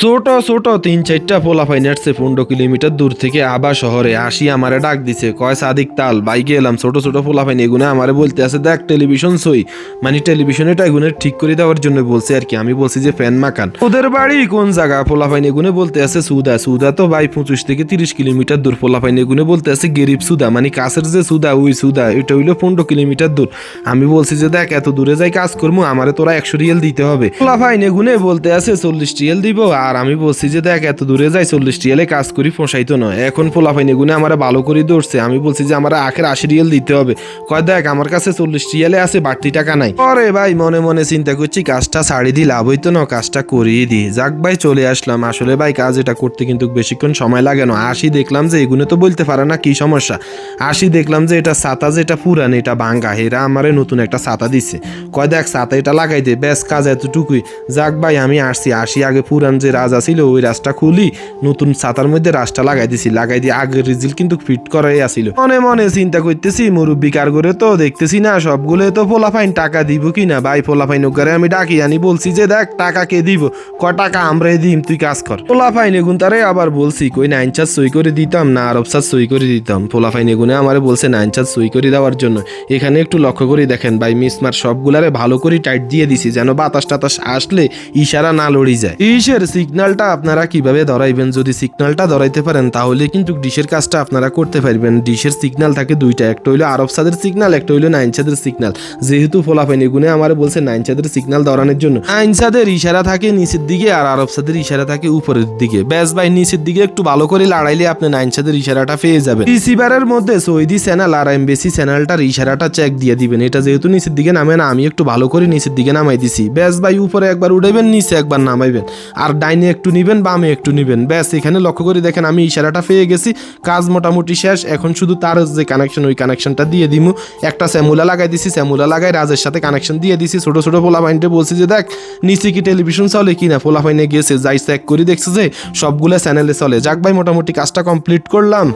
ছোট ছোট ৩-৪টা পোলাপাইন আসছে ১৫ কিলোমিটার দূর থেকে আবার শহরে আসি আমারে ডাক দিছে কয় সাদিক তাল বাইকে এলাম ছোট ছোট পোলাপাইন এগুনে আমারে বলতে আছে দেখ টেলিভিশন সই মানে টেলিভিশনেটা এগুনে ঠিক করে দেওয়ার জন্য বলছে আর কি। আমি বলছি যে ফ্যান মাখান ওদের বাড়ি কোন জায়গা পোলাপাইন এগুনে বলতে আছে সুদা সুদা তো ভাই ২৫ থেকে ৩০ কিলোমিটার দূর পোলাপাইন এগুনে বলতে আছে গরিব সুদা মানে কাছের যে সুদা ওই সুদা এটা হইলো ১৫ কিলোমিটার দূর। আমি বলছি যে দেখ এত দূরে যাই কাজ করবো আমারে তোরা ১০০ রিয়েল দিতে হবে। পোলাপাইন এগুনে বলতে আছে ৪০ রিয়েল দিব আর আমি বলছি যে দেখ এত দূরে যাই ৪০ রিয়েলে কাজ করি পোষাইতো নয়। এখন পোলাপাইন এগুনে আমার ভালো করে দৌড়ছে। আমি বলছি যে আমার আখের ৮০ রিয়েল দিতে হবে। কয় দেখ আমার কাছে ৪০ রিয়েলে আছে বাড়তি টাকা নাই। আরে ভাই মনে মনে চিন্তা করছি কাজটা ছাড়ি দি লাভ হইতো না কাজটা করিয়ে দিই। যাক ভাই চলে আসলাম। আসলে ভাই কাজ এটা করতে কিন্তু বেশিক্ষণ সময় লাগে না। আসি দেখলাম যে এগুলো তো বলতে পারে না কি সমস্যা। আসি দেখলাম যে এটা ছাতা যেটা পুরান এটা ভাঙ্গা এরা আমারে নতুন একটা ছাতা দিচ্ছে। কয় দেখ ছাতা এটা লাগাই দে ব্যাস কাজ এতটুকুই। যাক ভাই আমি আসি আগে পুরান যে রাজা ছিল ওই রাজটা খুলি নতুন ছাতার মধ্যে রাজটা লাগাই দিছি লাগাই দিয়ে আগের রিজিল কিন্তু ফিট করাই আসিল। মনে মনে চিন্তা করতেছি মুরব্বী কার করে তো দেখতেছি না সবগুলো তো পোলাপাইন টাকা দিব কিনা। ভাই পোলাপাইন ওকে আমি ডাকি আনি বলছি যে দেখ টাকা কে দিব ক টাকা আমরাই দিম তুই কাজ কর। পোলাপাইন এগুন তারে আবার বলছি কই 9 চার্জ সই করে দিতাম না আরব চার্জ সই করে দিতাম। পোলাপাইন এগুনে আমারে বলছে 9 চার্জ সই করে দেওয়ার জন্য। এখানে একটু লক্ষ্য করে দেখেন ভাই মিসমার সবগুলারে ভালো করে টাইট দিয়ে দিছি যেন বাতাস টাতাস আসলে ইশারা না লড়ি যায়। ইসের সিগন্যালটা আপনারা কিভাবে ধরাইবেন যদি সিগন্যালটা ধরাইতে পারেন তাহলে কিন্তু ডিশের কাজটা আপনারা করতে পারবেন। ডিশের সিগন্যাল থাকে দুইটা, একটা হইলো আরব সাদের সিগন্যাল একটা হইলো 9 চাঁদের সিগন্যাল। যেহেতু পোলাপাইন এগুনে আমার বলছে 9 চাঁদের সিগন্যাল ধরানোর জন্য 9 চাঁদের ইশারা থাকে নিচের দিকে আর আরব সাদের ইশারা থাকে উপরের দিকে। ব্যাস ভাই নিচের দিকে একটু ভালো করে লাড়াইলে আপনি 9 চাঁদের ইশারাটা পেয়ে যাবেন। রিসিভারের মধ্যে সৌদি চ্যানেল আর এমবিসি চ্যানেলটার ইশারাটা চেক দিয়ে দিবেন। এটা যেহেতু নিচের দিকে নামে না আমি একটু ভালো করে নিচের দিকে নামাই দিছি। ব্যাস ভাই উপরে একবার উঠাইবেন নিচে একবার নামাইবেন আর ডাইনে একটু নিবেন বামে একটু নিবেন। ব্যাস এখানে লক্ষ্য করে দেখেন আমি ইশারাটা পেয়ে গেছি। কাজ মোটামুটি শেষ। এখন শুধু তার যে কানেকশন ওই কানেকশনটা দিয়ে দিমু। একটা স্যামুলা লাগাই দিছি স্যামুলা লাগাই রাজের সাথে কানেকশন দিয়ে দিছি। ছোট ছোট পোলাপাইনটা বলছি যে দেখ নিচে কি টেলিভিশন চলে কিনা। পোলাপাইনে গেছে যাই চেক করে দেখছে যে সবগুলো চ্যানেলে চলে। যাক ভাই মোটামুটি কাজটা কমপ্লিট করলাম।